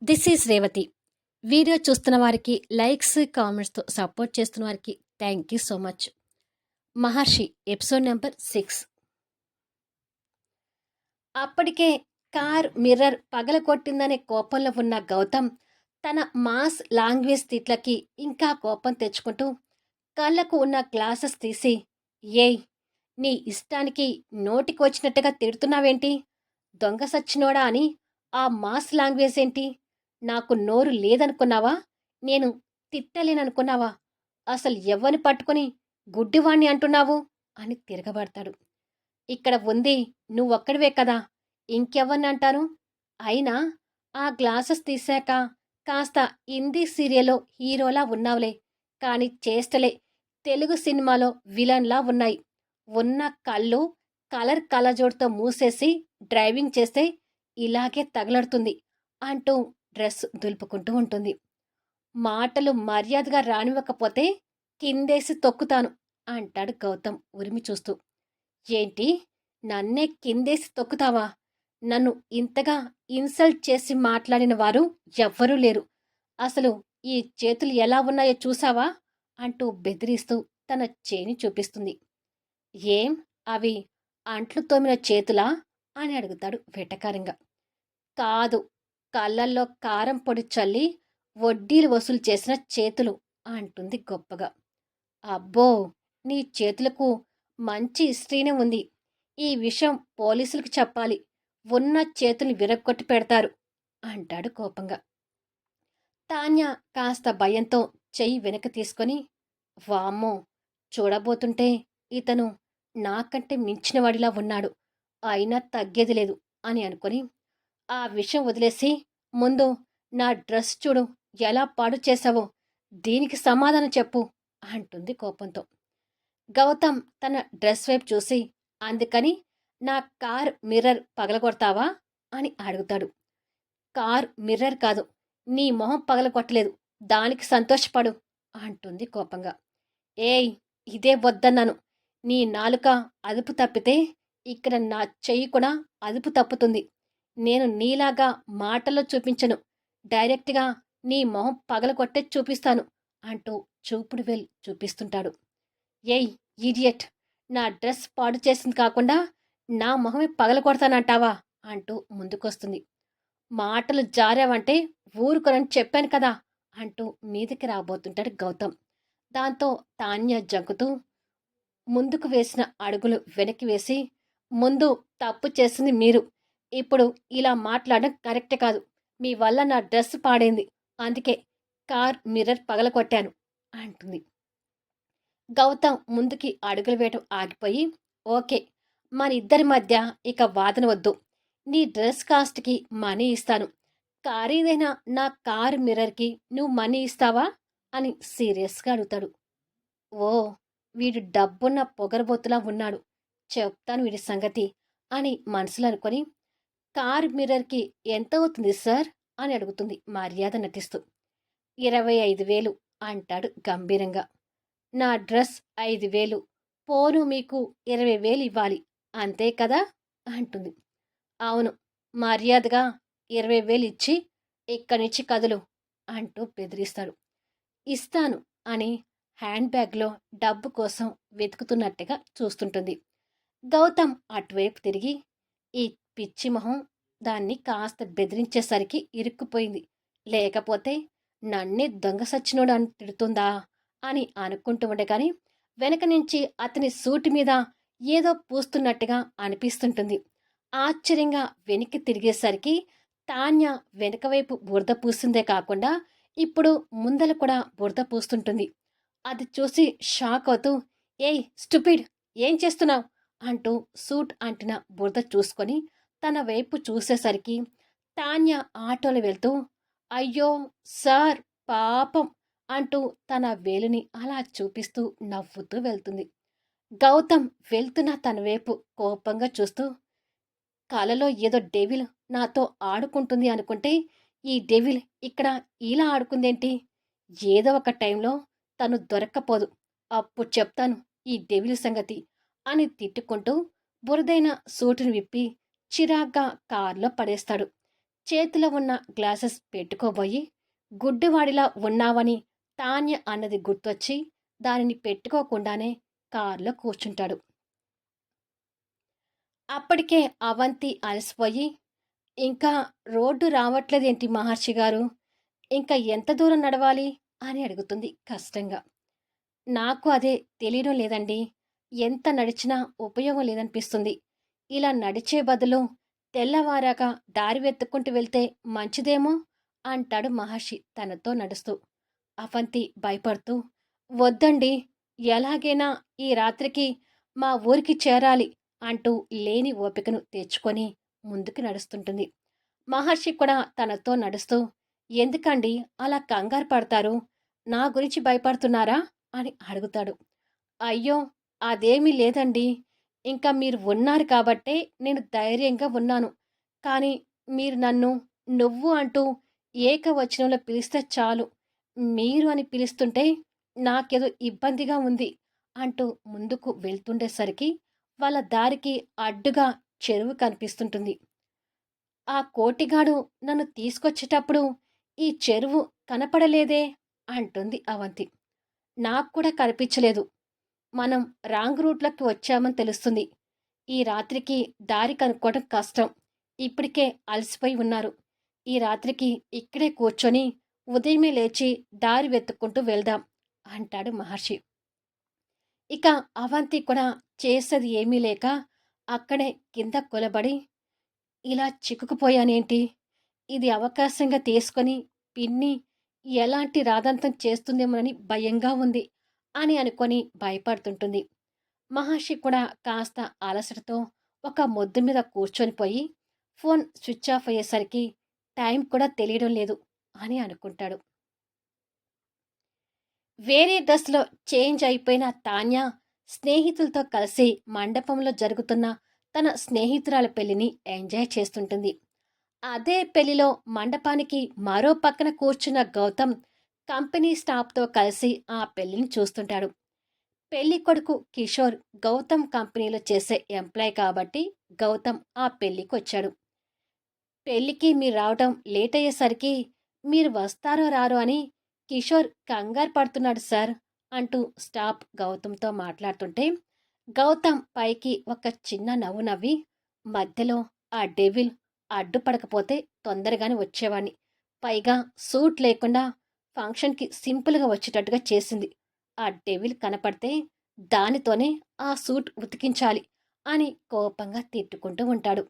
This is Revathi. Video చూస్తున్న వారికి likes, కామెంట్స్‌తో support చేస్తున్న వారికి thank you so much. 'Maharshi' episode number 6. అప్పటికే కార్ మిర్రర్ పగలగొట్టిందనే కోపంలో ఉన్న గౌతమ్ తన మాస్ లాంగ్వేజ్ తిట్లకి ఇంకా కోపం తెచ్చుకుంటూ కళ్ళకు ఉన్న గ్లాసెస్ తీసి, ఏయ్, నీ ఇష్టానికి నోటికొచ్చినట్టుగా తిడుతున్నావేంటి? దొంగ సచ్చినోడా అని ఆ మాస్ లాంగ్వేజ్ ఏంటి? నాకు నోరు లేదనుకున్నావా? నేను తిట్టలేననుకున్నావా? అసలు ఎవ్వని పట్టుకుని గుడ్డివాణ్ణి అంటున్నావు? అని తిరగబడతాడు. ఇక్కడ ఉంది నువ్వొక్కడివే కదా! ఇంకెవ్వరినంటాను? అయినా ఆ గ్లాసెస్ తీశాక కాస్త హిందీ సీరియల్‌లో హీరోలా ఉన్నావులే. కానీ చేష్టలే తెలుగు సినిమాలో విలన్‌లా ఉన్నాయి. ఉన్న కళ్ళు కలర్ కళ్ళజోడుతో మూసేసి డ్రైవింగ్ చేస్తే ఇలాగే తగలడుతుంది అంటూ డ్రెస్ దులుపుకుంటూ ఉంటుంది. మాటలు మర్యాదగా రానివ్వకపోతే కిందేసి తొక్కుతాను అంటాడు గౌతమ్ ఉరిమి చూస్తూ. ఏంటి, నన్నే కిందేసి తొక్కుతావా? నన్ను ఇంతగా ఇన్సల్ట్ చేసి మాట్లాడిన వారు ఎవ్వరూ లేరు. అసలు ఈ చేతులు ఎలా ఉన్నాయో చూసావా? అంటూ బెదిరిస్తూ తన చేని చూపిస్తుంది. ఏం, అవి అంట్లు తోమిన చేతులా? అని అడుగుతాడు వెటకారంగా. కాదు, కళ్ళల్లో కారం పొడి చల్లి వడ్డీలు వసూలు చేసిన చేతులు అంటుంది గొప్పగా. అబ్బో, నీ చేతులకు మంచి హిస్టరీనే ఉంది. ఈ విషయం పోలీసులకు చెప్పాలి. ఉన్న చేతుల్ని విరగ్గొట్టి పెడతారు అంటాడు కోపంగా. తాన్య కాస్త భయంతో చెయ్యి వెనక్కి తీసుకొని, వామ్మో, చూడబోతుంటే ఇతను నాకంటే మించినవాడిలా ఉన్నాడు. అయినా తగ్గేది లేదు అని అనుకొని ఆ విషయం వదిలేసి ముందు నా డ్రెస్ చూడు ఎలా పాడు చేశావో, దీనికి సమాధానం చెప్పు అంటుంది కోపంతో. గౌతమ్ తన డ్రెస్ వైపు చూసి, అందుకని నా కార్ మిర్రర్ పగలగొడతావా అని అడుగుతాడు. కార్ మిర్రర్ కాదు, నీ మొహం పగలగొట్టలేదు, దానికి సంతోషపడు అంటుంది కోపంగా. ఏయ్, ఇదే వద్దన్నాను. నీ నాలుక అదుపు తప్పితే ఇక్కడ నా చెయ్యి కూడా అదుపు తప్పుతుంది. నేను నీలాగా మాటల్లో చూపించను, డైరెక్ట్గా నీ మొహం పగలగొట్టే చూపిస్తాను అంటూ చూపుడు వేలు చూపిస్తుంటాడు. ఏయ్ ఈడియట్, నా డ్రెస్ పాడు చేసింది కాకుండా నా మొహమే పగలగొడతానంటావా అంటూ ముందుకొస్తుంది. మాటలు జారావంటే ఊరుకోనని చెప్పాను కదా అంటూ మీదికి రాబోతుంటాడు గౌతమ్. దాంతో తాన్య జంకుతూ ముందుకు వేసిన అడుగులు వెనక్కి వేసి, ముందు తప్పు చేసింది మీరు. ఇప్పుడు ఇలా మాట్లాడడం కరెక్ట్ కాదు. మీ వల్ల నా డ్రెస్ పాడైంది. అందుకే కార్ మిర్రర్ పగలగొట్టాను అంటుంది. గౌతమ్ ముందుకి అడుగులు వేయటం ఆగిపోయి, ఓకే, మన ఇద్దరి మధ్య ఇక వాదన వద్దు. నీ డ్రెస్ కాస్ట్కి మనీ ఇస్తాను. ఖరీదైన నా కారు మిర్రర్కి నువ్వు మనీ ఇస్తావా అని సీరియస్గా అడుగుతాడు. ఓ, వీడు డబ్బున్న పొగరబోతులా ఉన్నాడు, చెప్తాను వీడి సంగతి అని మనసులో అనుకొని, కార్ మిర్రర్కి ఎంత అవుతుంది సార్ అని అడుగుతుంది మర్యాద నటిస్తూ. 25,000 అంటాడు గంభీరంగా. నా డ్రెస్ 5,000, పోను మీకు 20,000 ఇవ్వాలి, అంతే కదా అంటుంది. అవును, మర్యాదగా 20,000 ఇచ్చి ఇక్కడి నుంచి కదులు అంటూ బెదిరిస్తాడు. ఇస్తాను అని హ్యాండ్ బ్యాగ్లో డబ్బు కోసం వెతుకుతున్నట్టుగా చూస్తుంటుంది. గౌతమ్ అటువైపు తిరిగి, ఈ పిచ్చి మొహం దాన్ని కాస్త బెదిరించేసరికి ఇరుక్కుపోయింది. లేకపోతే నన్నే దొంగ సచ్చినోడు అని తిడుతుందా అని అనుకుంటూ ఉండగాని వెనక నుంచి అతని సూటి మీద ఏదో పూస్తున్నట్టుగా అనిపిస్తుంటుంది. ఆశ్చర్యంగా వెనక్కి తిరిగేసరికి తాన్య వెనక వైపు బురద పూసిందే కాకుండా ఇప్పుడు ముందల కూడా బురద పూస్తుంటుంది. అది చూసి షాక్ అవుతూ, ఏయ్ స్టూపిడ్, ఏం చేస్తున్నావు అంటూ సూట్ అంటిన బురద చూసుకొని తన వైపు చూసేసరికి తాన్య ఆటోలో వెళ్తూ, అయ్యో సార్, పాపం అంటూ తన వేలుని అలా చూపిస్తూ నవ్వుతూ వెళ్తుంది. గౌతమ్ వెళ్తున్న తన వైపు కోపంగా చూస్తూ, కలలో ఏదో డెవిల్ నాతో ఆడుకుంటుంది అనుకుంటే ఈ డెవిల్ ఇక్కడ ఇలా ఆడుకుందేంటి? ఏదో ఒక టైంలో తను దొరక్కపోదు, అప్పుడు చెప్తాను ఈ డెవిల్ సంగతి అని తిట్టుకుంటూ బురదైన సూటును విప్పి చిరాగ్గా కారులో పడేస్తాడు. చేతిలో ఉన్న గ్లాసెస్ పెట్టుకోబోయి గుడ్డివాడిలా ఉన్నావని తాన్య అన్నది గుర్తొచ్చి దానిని పెట్టుకోకుండానే కారులో కూర్చుంటాడు. అప్పటికే అవంతి అలసిపోయి, ఇంకా రోడ్డు రావట్లేదేంటి మహర్షి గారు? ఇంకా ఎంత దూరం నడవాలి అని అడుగుతుంది కష్టంగా. నాకు అదే తెలియడం లేదండి. ఎంత నడిచినా ఉపయోగం లేదనిపిస్తుంది. ఇలా నడిచే బదులు తెల్లవారాక దారి వెతుక్కుంటూ వెళ్తే మంచిదేమో అంటాడు మహర్షి తనతో నడుస్తూ. అవంతి భయపడుతూ, వద్దండి, ఎలాగైనా ఈ రాత్రికి మా ఊరికి చేరాలి అంటూ లేని ఓపికను తెచ్చుకొని ముందుకు నడుస్తుంటుంది. మహర్షి కూడా తనతో నడుస్తూ, ఎందుకండి అలా కంగారు పడతారు? నా గురించి భయపడుతున్నారా అని అడుగుతాడు. అయ్యో, అదేమీ లేదండి. ఇంకా మీరు ఉన్నారు కాబట్టే నేను ధైర్యంగా ఉన్నాను. కానీ మీరు నన్ను నువ్వు అంటూ ఏకవచనంలో పిలిస్తే చాలు. మీరు అని పిలుస్తుంటే నాకేదో ఇబ్బందిగా ఉంది అంటూ ముందుకు వెళ్తుండేసరికి వాళ్ళ దారికి అడ్డుగా చెరువు కనిపిస్తుంటుంది. ఆ కోటిగాడు నన్ను తీసుకొచ్చేటప్పుడు ఈ చెరువు కనపడలేదే అంటుంది అవంతి. నాకు కూడా కనిపించలేదు. మనం రాంగ్ రూట్లోకి వచ్చామని తెలుస్తుంది. ఈ రాత్రికి దారి కనుక్కోవడం కష్టం. ఇప్పటికే అలసిపోయి ఉన్నారు. ఈ రాత్రికి ఇక్కడే కూర్చొని ఉదయమే లేచి దారి వెతుక్కుంటూ వెళ్దాం అంటాడు మహర్షి. ఇక అవంతి కూడా చేసేది ఏమీ లేక అక్కడే కింద కొలబడి, ఇలా చిక్కుకుపోయానేంటి? ఇది అవకాశంగా తీసుకొని పిన్ని ఎలాంటి రాదంతం చేస్తుందేమోనని భయంగా ఉంది అని అనుకొని భయపడుతుంటుంది. మహర్షి కూడా కాస్త అలసటతో ఒక మొద్దు మీద కూర్చొని పోయి ఫోన్ స్విచ్ ఆఫ్ అయ్యేసరికి టైం కూడా తెలియడం లేదు అని అనుకుంటాడు. వేరే డ్రెస్లో చేంజ్ అయిపోయిన తాన్య స్నేహితులతో కలిసి మండపంలో జరుగుతున్న తన స్నేహితురాల పెళ్లిని ఎంజాయ్ చేస్తుంటుంది. అదే పెళ్లిలో మండపానికి మరో పక్కన కూర్చున్న గౌతమ్ కంపెనీ స్టాఫ్తో కలిసి ఆ పెళ్లిని చూస్తుంటాడు. పెళ్లి కొడుకు కిషోర్ గౌతమ్ కంపెనీలో చేసే ఎంప్లాయ్ కాబట్టి గౌతమ్ ఆ పెళ్లికి వచ్చాడు. పెళ్లికి మీరు రావటం లేట్ అయ్యేసరికి మీరు వస్తారో రారో అని కిషోర్ కంగారు పడుతున్నాడు సార్ అంటూ స్టాఫ్ గౌతమ్తో మాట్లాడుతుంటే గౌతమ్ పైకి ఒక చిన్న నవ్వు నవ్వి, మధ్యలో ఆ డెవిల్ అడ్డుపడకపోతే తొందరగానే వచ్చేవాణ్ణి. పైగా సూట్ లేకుండా ఫంక్షన్కి సింపుల్గా వచ్చేటట్టుగా చేసింది. ఆ డెవిల్ కనపడితే దానితోనే ఆ సూట్ ఉతికించాలి అని కోపంగా తిట్టుకుంటూ ఉంటాడు.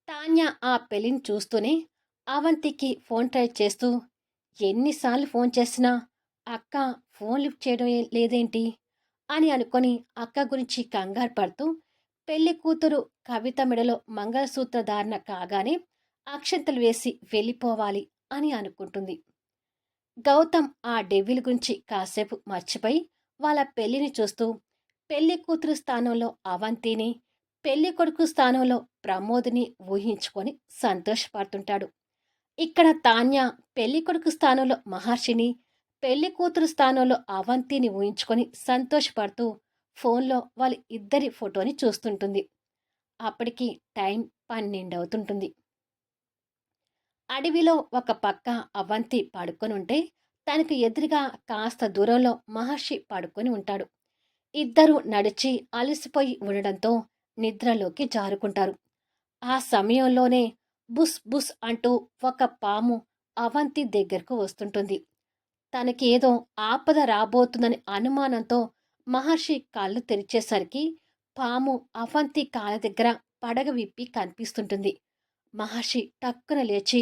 తాన్య ఆ పెళ్లిని చూస్తూనే అవంతికి ఫోన్ ట్రై చేస్తూ, ఎన్నిసార్లు ఫోన్ చేసినా అక్క ఫోన్ లిఫ్ట్ చేయడం లేదేంటి అని అనుకొని అక్క గురించి కంగారు పడుతూ పెళ్లి కూతురు కవిత మెడలో మంగళసూత్ర ధారణ కాగానే అక్షంతలు వేసి వెళ్ళిపోవాలి అని అనుకుంటుంది. గౌతమ్ ఆ డెవిల్ గురించి కాసేపు మర్చిపోయి వాళ్ళ పెళ్లిని చూస్తూ పెళ్లి కూతురు స్థానంలో అవంతిని, పెళ్లి కొడుకు స్థానంలో ప్రమోద్ని ఊహించుకొని సంతోషపడుతుంటాడు. ఇక్కడ తాన్య పెళ్లి కొడుకు స్థానంలో మహర్షిని, పెళ్లి కూతురు స్థానంలో అవంతిని ఊహించుకొని సంతోషపడుతూ ఫోన్లో వాళ్ళ ఇద్దరి ఫోటోని చూస్తుంటుంది. అప్పటికి టైం 12 అవుతుంటుంది. అడవిలో ఒక పక్క అవంతి పడుకొని ఉంటే తనకు ఎదురుగా కాస్త దూరంలో మహర్షి పడుకొని ఉంటాడు. ఇద్దరూ నడిచి అలసిపోయి ఉండడంతో నిద్రలోకి జారుకుంటారు. ఆ సమయంలోనే బుస్ బుస్ అంటూ ఒక పాము అవంతి దగ్గరకు వస్తుంటుంది. తనకి ఏదో ఆపద రాబోతుందని అనుమానంతో మహర్షి కళ్ళు తెరిచేసరికి పాము అవంతి కాళ్ళ దగ్గర పడగ విప్పి కనిపిస్తుంటుంది. మహర్షి టక్కున లేచి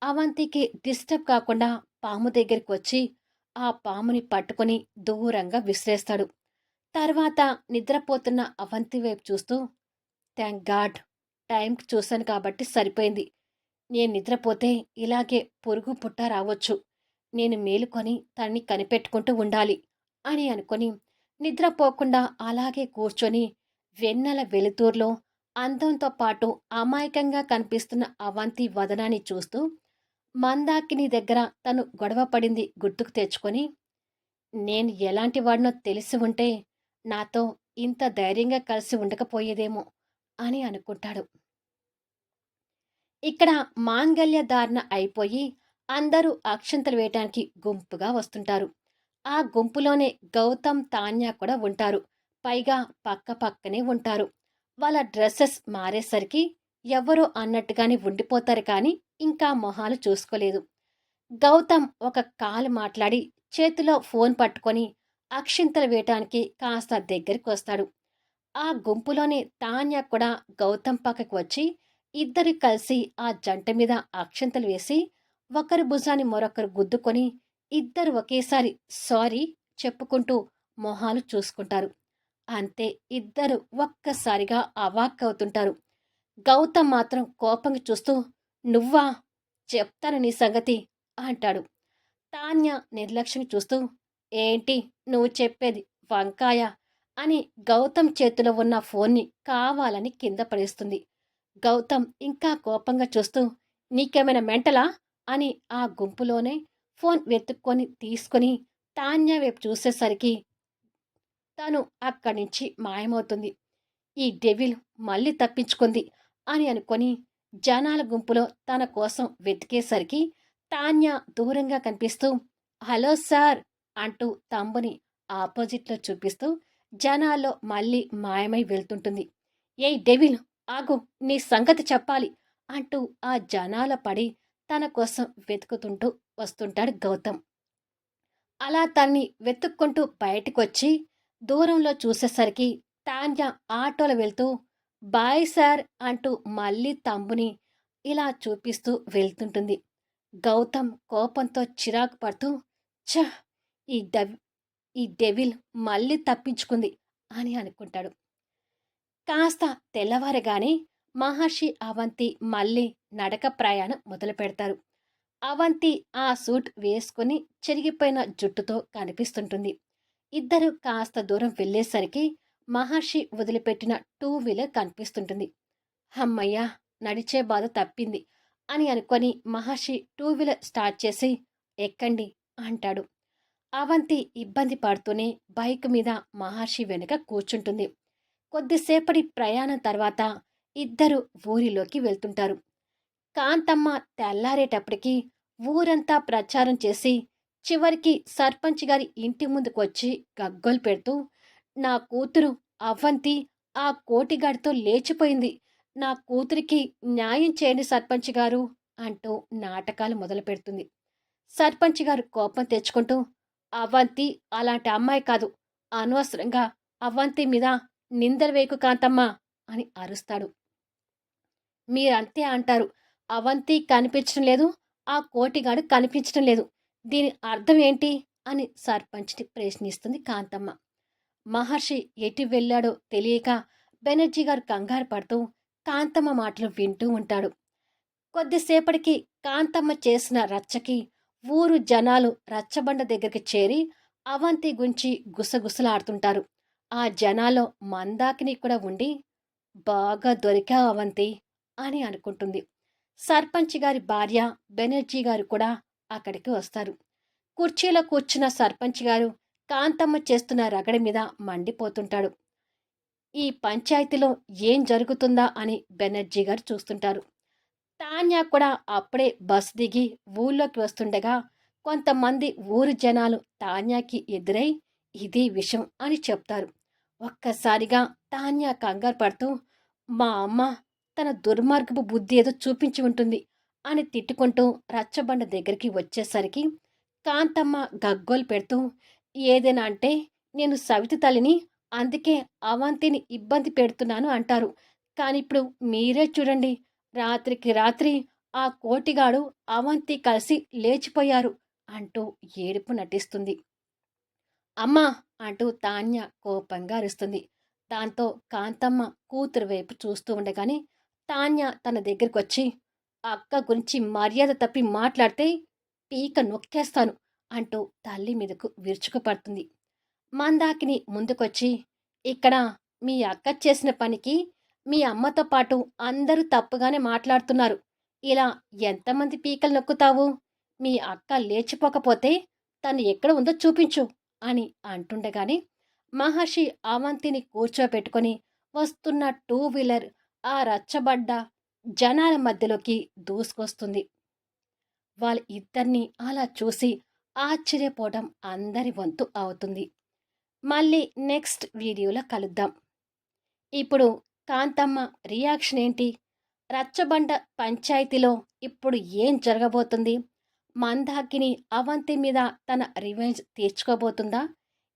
అవంతికి డిస్టర్బ్ కాకుండా పాము దగ్గరికి వచ్చి ఆ పాముని పట్టుకొని దూరంగా విసిరేస్తాడు. తర్వాత నిద్రపోతున్న అవంతి వైపు చూస్తూ, థ్యాంక్ గాడ్, టైంకి చూశాను కాబట్టి సరిపోయింది. నేను నిద్రపోతే ఇలాగే పురుగు పుట్ట రావచ్చు. నేను మేలుకొని తన్ని కనిపెట్టుకుంటూ ఉండాలి అని అనుకొని నిద్రపోకుండా అలాగే కూర్చొని వెన్నెల వెలుతుర్లో అందంతో పాటు అమాయకంగా కనిపిస్తున్న అవంతి వదనాన్ని చూస్తూ మందాకిని దగ్గర తను గొడవ పడింది గుర్తుకు తెచ్చుకొని, నేను ఎలాంటి వాడినో తెలిసి ఉంటే నాతో ఇంత ధైర్యంగా కలిసి ఉండకపోయేదేమో అని అనుకుంటాడు. ఇక్కడ మాంగల్య ధారణ అయిపోయి అందరూ అక్షంతలు వేయటానికి గుంపుగా వస్తుంటారు. ఆ గుంపులోనే గౌతమ్, తాన్య కూడా ఉంటారు. పైగా పక్క పక్కనే ఉంటారు. వాళ్ళ డ్రెస్సెస్ మారేసరికి ఎవ్వరో అన్నట్టుగానే ఉండిపోతారు కానీ ఇంకా మొహాలు చూసుకోలేదు. గౌతమ్ ఒక కాలు మాట్లాడి చేతిలో ఫోన్ పట్టుకొని అక్షింతలు వేయటానికి కాస్త దగ్గరికి వస్తాడు. ఆ గుంపులోనే తాన్య కూడా గౌతమ్ పక్కకు వచ్చి ఇద్దరు కలిసి ఆ జంట మీద అక్షంతలు వేసి ఒకరి భుజాన్ని మరొకరు గుద్దుకొని ఇద్దరు ఒకేసారి సారీ చెప్పుకుంటూ మొహాలు చూసుకుంటారు. అంతే, ఇద్దరు ఒక్కసారిగా అవాక్కవుతుంటారు. గౌతమ్ మాత్రం కోపంగా చూస్తూ నువ్వా, చెప్తాను నీ సంగతి అంటాడు. తాన్య నిర్లక్ష్యం చూస్తూ ఏంటి నువ్వు చెప్పేది, వంకాయ అని గౌతమ్ చేతిలో ఉన్న ఫోన్ని కావాలని కింద పడేస్తుంది. గౌతమ్ ఇంకా కోపంగా చూస్తూ నీకేమైనా మెంటలా అని ఆ గుంపులోనే ఫోన్ వెతుక్కొని తీసుకొని తాన్య వైపు చూసేసరికి తను అక్కడి నుంచి మాయమవుతుంది. ఈ డెవిల్ మళ్ళీ తప్పించుకుంది అని అనుకొని జనాల గుంపులో తన కోసం వెతికేసరికి తాన్య దూరంగా కనిపిస్తూ హలో సార్ అంటూ తంబుని ఆపోజిట్లో చూపిస్తూ జనాల్లో మళ్ళీ మాయమై వెళ్తుంటుంది. ఏయ్ డెవిల్, ఆగు, నీ సంగతి చెప్పాలి అంటూ ఆ జనాల పడి తన కోసం వెతుకుతుంటూ వస్తుంటాడు గౌతమ్. అలా తన్ని వెతుక్కుంటూ బయటికొచ్చి దూరంలో చూసేసరికి తాన్య ఆటోలో వెళ్తూ బాయ్ సార్ అంటూ మళ్ళీ తంబుని ఇలా చూపిస్తూ వెళ్తుంటుంది. గౌతమ్ కోపంతో చిరాకు పడుతూ ఛ, ఈ ఈ డెవిల్ మళ్ళీ తప్పించుకుంది అని అనుకుంటాడు. కాస్త తెల్లవారగానే మహర్షి, అవంతి మళ్ళీ నడక ప్రయాణం మొదలు పెడతారు. అవంతి ఆ సూట్ వేసుకుని చెరిగిపోయిన జుట్టుతో కనిపిస్తుంటుంది. ఇద్దరు కాస్త దూరం వెళ్ళేసరికి మహర్షి వదిలిపెట్టిన టూ వీలర్ కనిపిస్తుంటుంది. హమ్మయ్యా, నడిచే బాధ తప్పింది అని అనుకొని మహర్షి టూ వీలర్ స్టార్ట్ చేసి ఎక్కండి అంటాడు. అవంతి ఇబ్బంది పడుతూనే బైక్ మీద మహర్షి వెనుక కూర్చుంటుంది. కొద్దిసేపటి ప్రయాణం తర్వాత ఇద్దరు ఊరిలోకి వెళ్తుంటారు. కాంతమ్మ తెల్లారేటప్పటికి ఊరంతా ప్రచారం చేసి చివరికి సర్పంచ్ గారి ఇంటి ముందుకు వచ్చి గగ్గోలు పెడుతూ నా కూతురు అవంతి ఆ కోటిగాడితో లేచిపోయింది, నా కూతురికి న్యాయం చేయండి సర్పంచ్ గారు అంటూ నాటకాలు మొదలు పెడుతుంది. సర్పంచ్ గారు కోపం తెచ్చుకుంటూ అవంతి అలాంటి అమ్మాయి కాదు, అనవసరంగా అవంతి మీద నిందలు వేకు కాంతమ్మ అని అరుస్తాడు. మీరంతే అంటారు, అవంతి కనిపించడం లేదు, ఆ కోటిగాడు కనిపించడం లేదు, దీని అర్థం ఏంటి అని సర్పంచ్ని ప్రశ్నిస్తుంది కాంతమ్మ. మహర్షి ఎటు వెళ్ళాడో తెలియక బెనర్జీ గారు కంగారు పడుతూ కాంతమ్మ మాటలు వింటూ ఉంటాడు. కొద్దిసేపటికి కాంతమ్మ చేసిన రచ్చకి ఊరు జనాలు రచ్చబండ దగ్గరికి చేరి అవంతి గుంచి గుసగుసలాడుతుంటారు. ఆ జనాలో మందాకిని కూడా ఉండి బాగా దొరికావు అవంతి అని అనుకుంటుంది. సర్పంచ్ గారి భార్య బెనర్జీ గారు కూడా అక్కడికి వస్తారు. కుర్చీలో కూర్చున్న సర్పంచ్ గారు కాంతమ్మ చేస్తున్న రగడి మీద మండిపోతుంటాడు. ఈ పంచాయతీలో ఏం జరుగుతుందా అని బెనర్జీ గారు చూస్తుంటారు. తాన్యా కూడా అప్పుడే బస్ దిగి ఊళ్ళోకి వస్తుండగా కొంతమంది ఊరు జనాలు తాన్యాకి ఎదురై ఇది విషం అని చెప్తారు. ఒక్కసారిగా తాన్యా కంగారు పడుతూ మా అమ్మ తన దుర్మార్గపు బుద్ధి ఏదో చూపించి ఉంటుంది అని తిట్టుకుంటూ రచ్చబండ దగ్గరికి వచ్చేసరికి కాంతమ్మ గగ్గోలు పెడుతూ ఏదైనా అంటే నేను సవితి తల్లిని, అందుకే అవంతిని ఇబ్బంది పెడుతున్నాను అంటారు. కానీ ఇప్పుడు మీరే చూడండి, రాత్రికి రాత్రి ఆ కోటిగాడు అవంతి కలిసి లేచిపోయారు అంటూ ఏడుపు నటిస్తుంది. అమ్మా అంటూ తాన్య కోపంగా అరుస్తుంది. దాంతో కాంతమ్మ కూతురు వైపు చూస్తూ ఉండగానే తాన్య తన దగ్గరికి వచ్చి అక్క గురించి మర్యాద తప్పి మాట్లాడితే పీక నొక్కేస్తాను అంటూ తల్లి మీదకు విరుచుకుపడుతుంది. మందాకిని ముందుకొచ్చి ఇక్కడ మీ అక్క చేసిన పనికి మీ అమ్మతో పాటు అందరూ తప్పుగానే మాట్లాడుతున్నారు. ఇలా ఎంతమంది పీకలు నొక్కుతావు? మీ అక్క లేచిపోకపోతే తను ఎక్కడ ఉందో చూపించు అని అంటుండగానే మహర్షి అవంతిని కూర్చోపెట్టుకొని వస్తున్న టూ వీలర్ ఆ రచ్చబడ్డ జనాల మధ్యలోకి దూసుకొస్తుంది. వాళ్ళ ఇద్దరిని అలా చూసి ఆశ్చర్యపోవడం అందరి వంతు అవుతుంది. మళ్ళీ నెక్స్ట్ వీడియోలో కలుద్దాం. ఇప్పుడు కాంతమ్మ రియాక్షన్ ఏంటి? రచ్చబండ పంచాయతీలో ఇప్పుడు ఏం జరగబోతుంది? మందాకిని అవంతి మీద తన రివెంజ్ తీర్చుకోబోతుందా?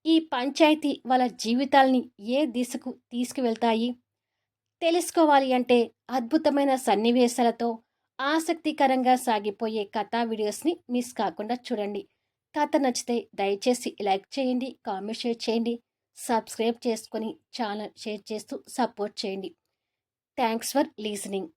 ఈ పంచాయతీ వాళ్ళ జీవితాల్ని ఏ దిశకు తీసుకువెళ్తాయి? తెలుసుకోవాలి అంటే అద్భుతమైన సన్నివేశాలతో ఆసక్తికరంగా సాగిపోయే కథా వీడియోస్ని మిస్ కాకుండా చూడండి. కథ నచ్చితే దయచేసి లైక్ చేయండి, కామెంట్ షేర్ చేయండి, సబ్స్క్రైబ్ చేసుకొని ఛానల్ షేర్ చేస్తూ సపోర్ట్ చేయండి. Thanks for లీజనింగ్.